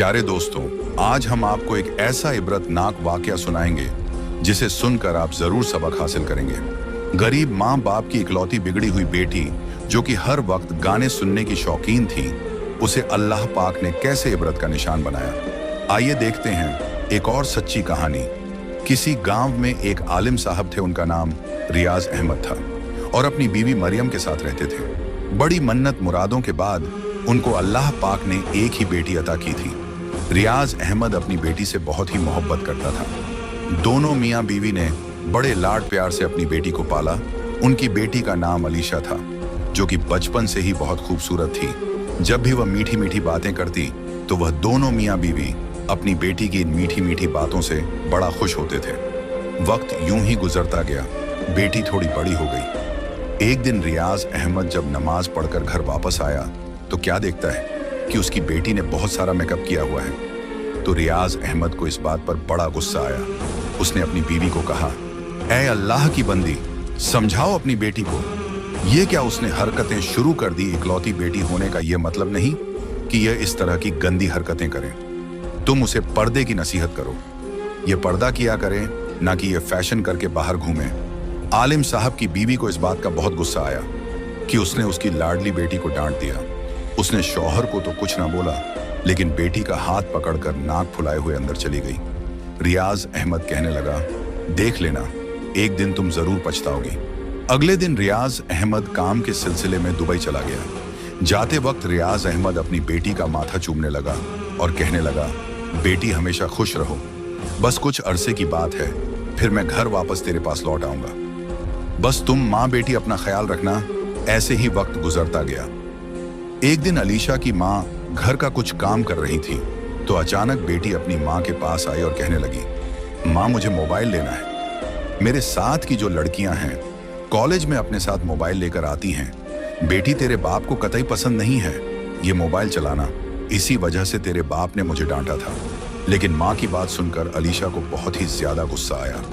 प्यारे दोस्तों, आज हम आपको एक ऐसा इबरतनाक वाकया सुनाएंगे जिसे सुनकर आप जरूर सबक हासिल करेंगे। गरीब माँ बाप की इकलौती बिगड़ी हुई बेटी जो कि हर वक्त गाने सुनने की शौकीन थी, उसे अल्लाह पाक ने कैसे इबरत का निशान बनाया। आइए देखते हैं एक और सच्ची कहानी। किसी गांव में एक आलिम साहब थे, उनका नाम रियाज अहमद था और अपनी बीवी मरियम के साथ रहते थे। बड़ी मन्नत मुरादों के बाद उनको अल्लाह पाक ने एक ही बेटी अता की थी। रियाज अहमद अपनी बेटी से बहुत ही मोहब्बत करता था। दोनों मियाँ बीवी ने बड़े लाड प्यार से अपनी बेटी को पाला। उनकी बेटी का नाम अलीशा था, जो कि बचपन से ही बहुत खूबसूरत थी। जब भी वह मीठी मीठी बातें करती तो वह दोनों मियाँ बीवी अपनी बेटी की इन मीठी मीठी बातों से बड़ा खुश होते थे। वक्त यूं ही गुजरता गया, बेटी थोड़ी बड़ी हो गई। एक दिन रियाज अहमद जब नमाज पढ़कर घर वापस आया तो क्या देखता है कि उसकी बेटी ने बहुत सारा मेकअप किया हुआ है। तो रियाज अहमद को इस बात पर बड़ा गुस्सा आया। उसने अपनी बीवी को कहा, ऐ अल्लाह की बंदी, समझाओ अपनी बेटी को, ये क्या उसने हरकतें शुरू कर दी। इकलौती बेटी होने का यह मतलब नहीं कि यह इस तरह की गंदी हरकतें करे। तुम उसे पर्दे की नसीहत करो, यह पर्दा किया करे, ना कि यह फैशन करके बाहर घूमे। आलिम साहब की बीवी को इस बात का बहुत गुस्सा आया कि उसने उसकी लाडली बेटी को डांट दिया। उसने शौहर को तो कुछ ना बोला, लेकिन बेटी का हाथ पकड़कर नाक फुलाए हुए अंदर चली गई। रियाज अहमद कहने लगा, देख लेना, एक दिन तुम जरूर पछताओगी। अगले दिन रियाज अहमद काम के सिलसिले में दुबई चला गया। जाते वक्त रियाज अहमद अपनी बेटी का माथा चूमने लगा और कहने लगा, बेटी हमेशा खुश रहो, बस कुछ अरसे की बात है, फिर मैं घर वापस तेरे पास लौट आऊंगा। बस तुम माँ बेटी अपना ख्याल रखना। ऐसे ही वक्त गुजरता गया। एक दिन अलीशा की माँ घर का कुछ काम कर रही थी तो अचानक बेटी अपनी माँ के पास आई और कहने लगी, माँ मुझे मोबाइल लेना है। मेरे साथ की जो लड़कियां हैं कॉलेज में अपने साथ मोबाइल लेकर आती हैं। बेटी तेरे बाप को कतई पसंद नहीं है ये मोबाइल चलाना, इसी वजह से तेरे बाप ने मुझे डांटा था। लेकिन माँ की बात सुनकर अलीशा को बहुत ही ज्यादा गुस्सा आया।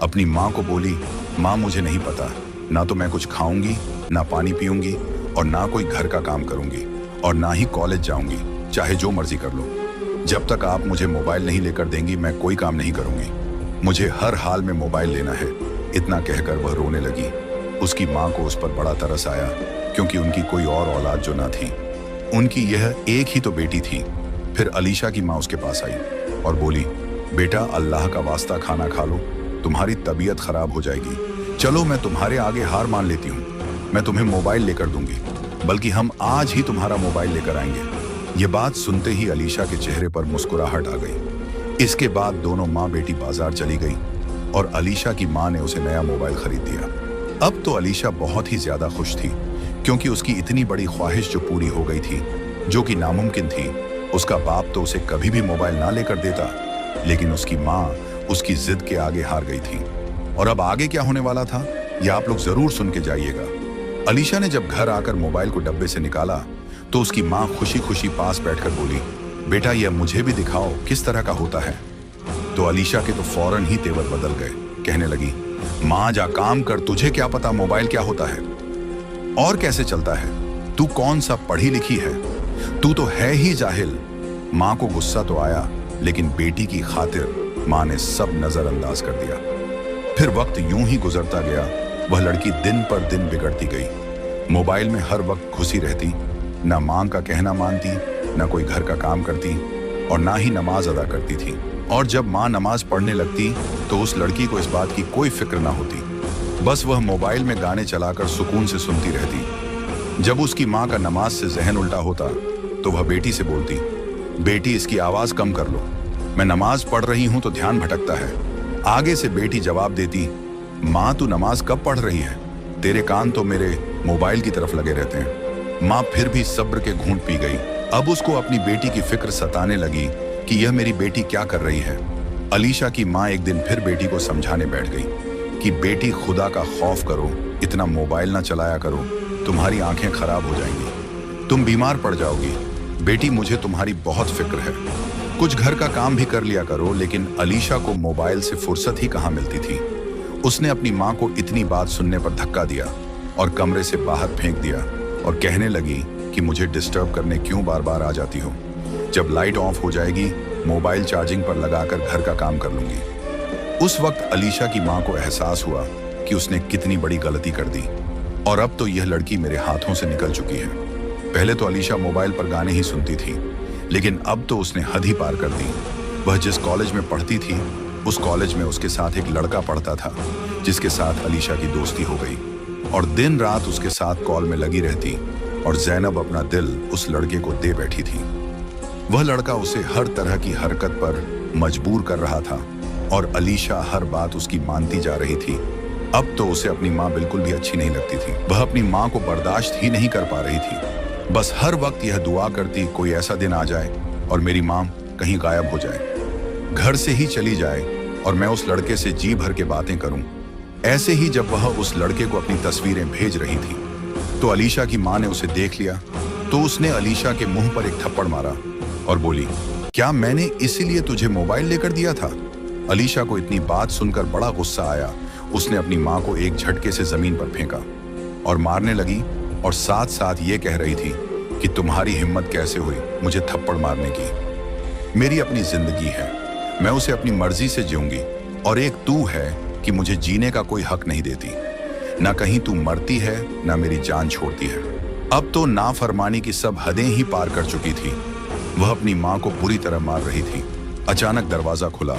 अपनी माँ को बोली, माँ मुझे नहीं पता, ना तो मैं कुछ खाऊंगी, ना पानी पीऊंगी और ना कोई घर का काम करूंगी और ना ही कॉलेज जाऊंगी, चाहे जो मर्जी कर लो। जब तक आप मुझे मोबाइल नहीं लेकर देंगी मैं कोई काम नहीं करूंगी। मुझे हर हाल में मोबाइल लेना है। इतना कहकर वह रोने लगी। उसकी माँ को उस पर बड़ा तरस आया, क्योंकि उनकी कोई और औलाद जो ना थी, उनकी यह एक ही तो बेटी थी। फिर अलीशा की माँ उसके पास आई और बोली, बेटा अल्लाह का वास्ता खाना खा लो, तुम्हारी तबीयत खराब हो जाएगी। चलो मैं तुम्हारे आगे हार मान लेती हूँ, मैं तुम्हें मोबाइल लेकर दूंगी, बल्कि हम आज ही तुम्हारा मोबाइल लेकर आएंगे। ये बात सुनते ही अलीशा के चेहरे पर मुस्कुराहट आ गई। इसके बाद दोनों माँ बेटी बाजार चली गई और अलीशा की माँ ने उसे नया मोबाइल खरीद दिया। अब तो अलीशा बहुत ही ज्यादा खुश थी, क्योंकि उसकी इतनी बड़ी ख्वाहिश जो पूरी हो गई थी, जो कि नामुमकिन थी। उसका बाप तो उसे कभी भी मोबाइल ना लेकर देता, लेकिन उसकी माँ उसकी जिद के आगे हार गई थी। और अब आगे क्या होने वाला था यह आप लोग जरूर सुन के जाइएगा। अलीशा ने जब घर आकर मोबाइल को डब्बे से निकाला तो उसकी माँ खुशी खुशी पास बैठकर बोली, बेटा यह मुझे भी दिखाओ किस तरह का होता है। तो अलीशा के तो फौरन ही तेवर बदल गए। कहने लगी, माँ जा काम कर, तुझे क्या पता मोबाइल क्या होता है और कैसे चलता है। तू कौन सा पढ़ी लिखी है, तू तो है ही जाहिल। माँ को गुस्सा तो आया, लेकिन बेटी की खातिर माँ ने सब नजरअंदाज कर दिया। फिर वक्त यूं ही गुजरता गया। वह लड़की दिन पर दिन बिगड़ती गई। मोबाइल में हर वक्त घुसी रहती, ना माँ का कहना मानती, ना कोई घर का काम करती और ना ही नमाज अदा करती थी। और जब माँ नमाज पढ़ने लगती तो उस लड़की को इस बात की कोई फिक्र ना होती, बस वह मोबाइल में गाने चलाकर सुकून से सुनती रहती। जब उसकी माँ का नमाज से जहन उल्टा होता तो वह बेटी से बोलती, बेटी इसकी आवाज कम कर लो, मैं नमाज पढ़ रही हूँ तो ध्यान भटकता है। आगे से बेटी जवाब देती, माँ तू नमाज कब पढ़ रही है, तेरे कान तो मेरे मोबाइल की तरफ लगे रहते हैं। माँ फिर भी सब्र के घूंट पी गई। अब उसको अपनी बेटी की फिक्र सताने लगी कि यह मेरी बेटी क्या कर रही है। अलीशा की माँ एक दिन फिर बेटी को समझाने बैठ गई कि बेटी खुदा का खौफ करो, इतना मोबाइल ना चलाया करो, तुम्हारी आंखें खराब हो जाएंगी, तुम बीमार पड़ जाओगी। बेटी मुझे तुम्हारी बहुत फिक्र है, कुछ घर का काम भी कर लिया करो। लेकिन अलीशा को मोबाइल से फुर्सत ही कहाँ मिलती थी। उसने अपनी माँ को इतनी बात सुनने पर धक्का दिया और कमरे से बाहर फेंक दिया और कहने लगी कि मुझे डिस्टर्ब करने क्यों बार बार आ जाती हो। जब लाइट ऑफ हो जाएगी मोबाइल चार्जिंग पर लगाकर घर का काम कर लूंगी। उस वक्त अलीशा की मां को एहसास हुआ कि उसने कितनी बड़ी गलती कर दी और अब तो यह लड़की मेरे हाथों से निकल चुकी है। पहले तो अलीशा मोबाइल पर गाने ही सुनती थी, लेकिन अब तो उसने हद ही पार कर दी। वह जिस कॉलेज में पढ़ती थी उस कॉलेज में उसके साथ एक लड़का पढ़ता था जिसके साथ अलीशा की दोस्ती हो गई और दिन रात उसके साथ कॉल में लगी रहती और ज़ैनब अपना दिल उस लड़के को दे बैठी थी। वह लड़का उसे हर तरह की हरकत पर मजबूर कर रहा था और अलीशा हर बात उसकी मानती जा रही थी। अब तो उसे अपनी माँ बिल्कुल भी अच्छी नहीं लगती थी। वह अपनी माँ को बर्दाश्त ही नहीं कर पा रही थी। बस हर वक्त यह दुआ करती कोई ऐसा दिन आ जाए और मेरी माँ कहीं गायब हो जाए, घर से ही चली जाए और मैं उस लड़के से जी भर के बातें करूं। ऐसे ही जब वह उस लड़के को अपनी तस्वीरें भेज रही थी तो अलीशा की माँ ने उसे देख लिया तो उसने अलीशा के मुंह पर एक थप्पड़ मारा और बोली, क्या मैंने इसीलिए तुझे मोबाइल लेकर दिया था? अलीशा को इतनी बात सुनकर बड़ा गुस्सा आया। उसने अपनी माँ को एक झटके से जमीन पर फेंका और मारने लगी और साथ साथ ये कह रही थी कि तुम्हारी हिम्मत कैसे हुई मुझे थप्पड़ मारने की? मेरी अपनी जिंदगी है, मैं उसे अपनी मर्जी से जीऊंगी और एक तू है कि मुझे जीने का कोई हक नहीं देती। ना कहीं तू मरती है ना मेरी जान छोड़ती है। अब तो नाफरमानी की सब हदें ही पार कर चुकी थी। वह अपनी माँ को बुरी तरह मार रही थी। अचानक दरवाजा खुला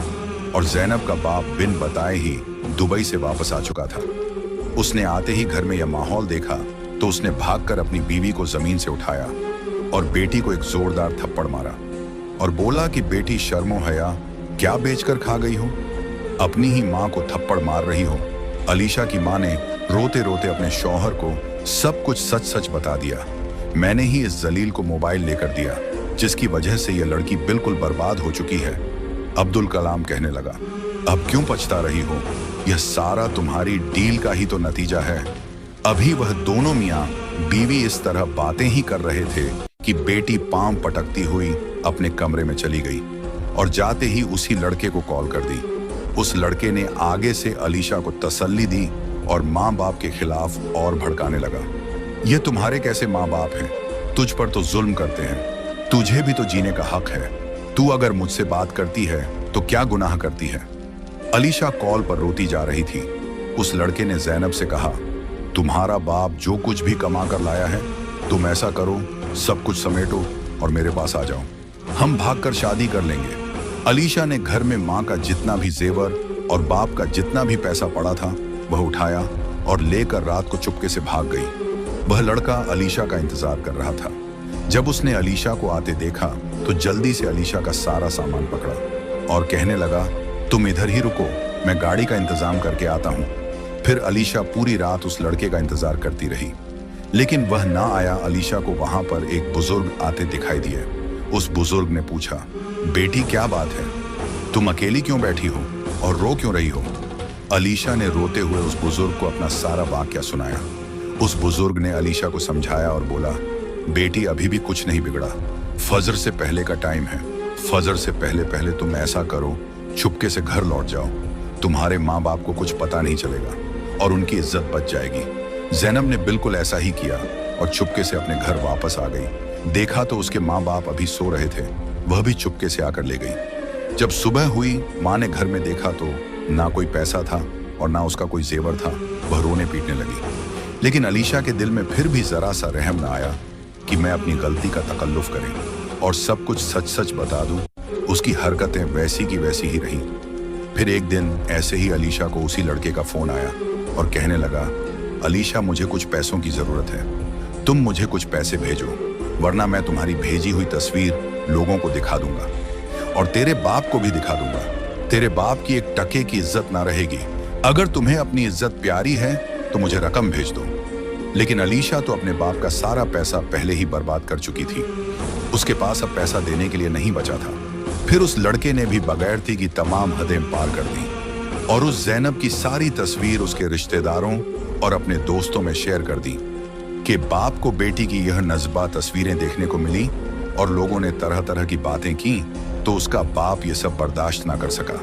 और ज़ैनब का बाप बिन बताए ही दुबई से वापस आ चुका था। उसने आते ही घर में यह माहौल देखा तो उसने भागकर अपनी बीवी को जमीन से उठाया और बेटी को एक जोरदार थप्पड़ मारा और बोला कि बेटी शर्मो हया क्या बेचकर खा गई हो? अपनी ही माँ को थप्पड़ मार रही हो? अलीशा की माँ ने रोते रोते अपने शौहर को सब कुछ सच सच बता दिया। मैंने ही इस जलील को मोबाइल लेकर दिया जिसकी वजह से यह लड़की बिल्कुल बर्बाद हो चुकी है। अब्दुल कलाम कहने लगा, अब क्यों पछता रही हो? यह सारा तुम्हारी डील का ही तो नतीजा है। अभी वह दोनों मियाँ बीवी इस तरह बातें ही कर रहे थे कि बेटी पांव पटकती हुई अपने कमरे में चली गई और जाते ही उसी लड़के को कॉल कर दी। उस लड़के ने आगे से अलीशा को तसल्ली दी और माँ बाप के खिलाफ और भड़काने लगा। ये तुम्हारे कैसे माँ बाप हैं? तुझ पर तो जुल्म करते हैं, तुझे भी तो जीने का हक है। तू अगर मुझसे बात करती है तो क्या गुनाह करती है? अलीशा कॉल पर रोती जा रही थी। उस लड़के ने ज़ैनब से कहा, तुम्हारा बाप जो कुछ भी कमा कर लाया है तुम ऐसा करो सब कुछ समेटो और मेरे पास आ जाओ, हम भागकर शादी कर लेंगे। अलीशा ने घर में माँ का जितना भी जेवर और बाप का जितना भी पैसा पड़ा था वह उठाया और लेकर रात को चुपके से भाग गई। वह लड़का अलीशा का इंतजार कर रहा था। जब उसने अलीशा को आते देखा तो जल्दी से अलीशा का सारा सामान पकड़ा और कहने लगा, तुम इधर ही रुको, मैं गाड़ी का इंतजाम करके आता हूँ। फिर अलीशा पूरी रात उस लड़के का इंतजार करती रही, लेकिन वह ना आया। अलीशा को वहां पर एक बुजुर्ग आते दिखाई दिए। उस बुजुर्ग ने पूछा, बेटी क्या बात है, तुम अकेली क्यों बैठी हो और रो क्यों रही हो? अलीशा ने रोते हुए उस बुजुर्ग को अपना सारा वाकया सुनाया। उस बुजुर्ग ने अलीशा को समझाया और बोला, बेटी अभी भी कुछ नहीं बिगड़ा, फजर से पहले का टाइम है। फजर से पहले पहले तुम ऐसा करो, चुपके से घर लौट जाओ, तुम्हारे माँ बाप को कुछ पता नहीं चलेगा और उनकी इज्जत बच जाएगी। ज़ैनब ने बिल्कुल ऐसा ही किया और चुपके से अपने घर वापस आ गई। देखा तो उसके माँ बाप अभी सो रहे थे, वह भी चुपके से आकर ले गई। जब सुबह हुई माँ ने घर में देखा तो ना कोई पैसा था और ना उसका कोई जेवर था। वह रोने पीटने लगी, लेकिन अलीशा के दिल में फिर भी जरा सा रहम न आया कि मैं अपनी गलती का तकल्लुफ करें और सब कुछ सच सच बता दूं। उसकी हरकतें वैसी की वैसी ही रहीं। फिर एक दिन ऐसे ही अलीशा को उसी लड़के का फोन आया और कहने लगा, अलीशा मुझे कुछ पैसों की जरूरत है, तुम मुझे कुछ पैसे भेजो वरना मैं तुम्हारी भेजी हुई तस्वीर लोगों को दिखा दूंगा और तेरे बाप को भी दिखा दूंगा। तेरे बाप की एक टके की इज्जत ना रहेगी। अगर तुम्हें अपनी इज्जत प्यारी है तो मुझे रकम भेज दो। लेकिन अलीशा तो अपने बाप का सारा पैसा पहले ही बर्बाद कर चुकी थी। उसके पास अब पैसा देने के लिए नहीं बचा था। फिर उस लड़के ने भी बगैरती की तमाम हदें पार कर दी और उस ज़ैनब की सारी तस्वीर उसके रिश्तेदारों और अपने दोस्तों में शेयर कर दी कि बाप को बेटी की यह नज़्बा तस्वीरें देखने को मिली और लोगों ने तरह तरह की बातें की तो उसका बाप ये सब बर्दाश्त ना कर सका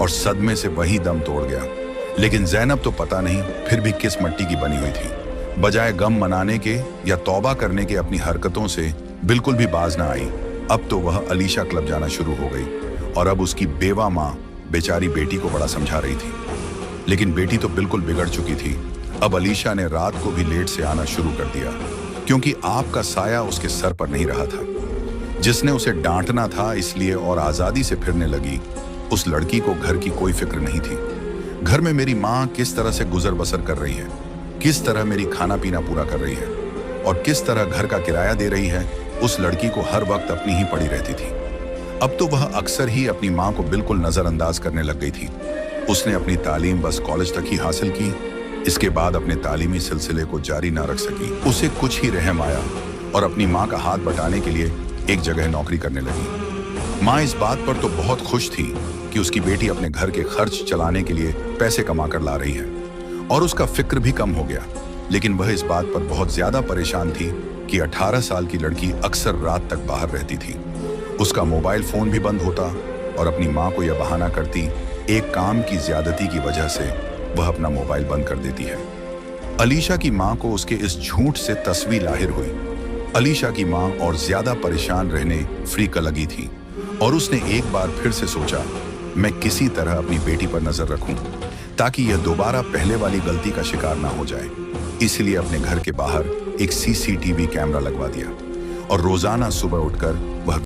और सदमे से वही दम तोड़ गया। लेकिन ज़ैनब तो पता नहीं फिर भी किस मट्टी की बनी हुई थी। बजाय गम मनाने के या तौबा करने के अपनी हरकतों से बिल्कुल भी बाज ना आई। अब तो वह अलीशा क्लब जाना शुरू हो गई और अब उसकी बेवा माँ बेचारी बेटी को बड़ा समझा रही थी। लेकिन बेटी तो बिल्कुल बिगड़ चुकी थी। अब अलीशा ने रात को भी लेट से आना शुरू कर दिया, क्योंकि आपका साया उसके सर पर नहीं रहा था। जिसने उसे डांटना था इसलिए और आजादी से फिरने लगी, उस लड़की को घर की कोई फिक्र नहीं थी। घर में मेरी माँ किस तरह से गुजर बसर कर रही है, किस तरह मेरी खाना पीना पूरा कर रही है और किस तरह घर का किराया दे रही है, उस लड़की को हर वक्त अपनी ही पड़ी रहती थी। अब तो वह अक्सर ही अपनी माँ को बिल्कुल नजरअंदाज करने लग गई थी। उसने अपनी तालीम बस कॉलेज तक ही हासिल की। इसके बाद अपने तालीमी सिलसिले को जारी ना रख सकी। उसे कुछ ही रहम आया और अपनी माँ का हाथ बटाने के लिए एक जगह नौकरी करने लगी। माँ इस बात पर तो बहुत खुश थी कि उसकी बेटी अपने घर के खर्च चलाने के लिए पैसे कमा कर ला रही है और उसका फिक्र भी कम हो गया। लेकिन वह इस बात पर बहुत ज्यादा परेशान थी कि 18 साल की लड़की अक्सर रात तक बाहर रहती थी। उसका मोबाइल फोन भी बंद होता और अपनी माँ को यह बहाना करती, एक काम की ज्यादती की वजह से वह अपना मोबाइल बंद कर देती है। अलीशा की माँ को उसके इस झूठ से तस्वीर लाहिर हुई। अलीशा की माँ और ज्यादा परेशान रहने फ्रीक लगी थी और उसने एक बार फिर से सोचा, मैं किसी तरह अपनी बेटी पर नजर रखूं ताकि यह दोबारा पहले वाली गलती का शिकार ना हो जाए। इसलिए अपने घर के बाहर एक सीसीटीवी कैमरा लगवा दिया और रोजाना सुबह उठकर वह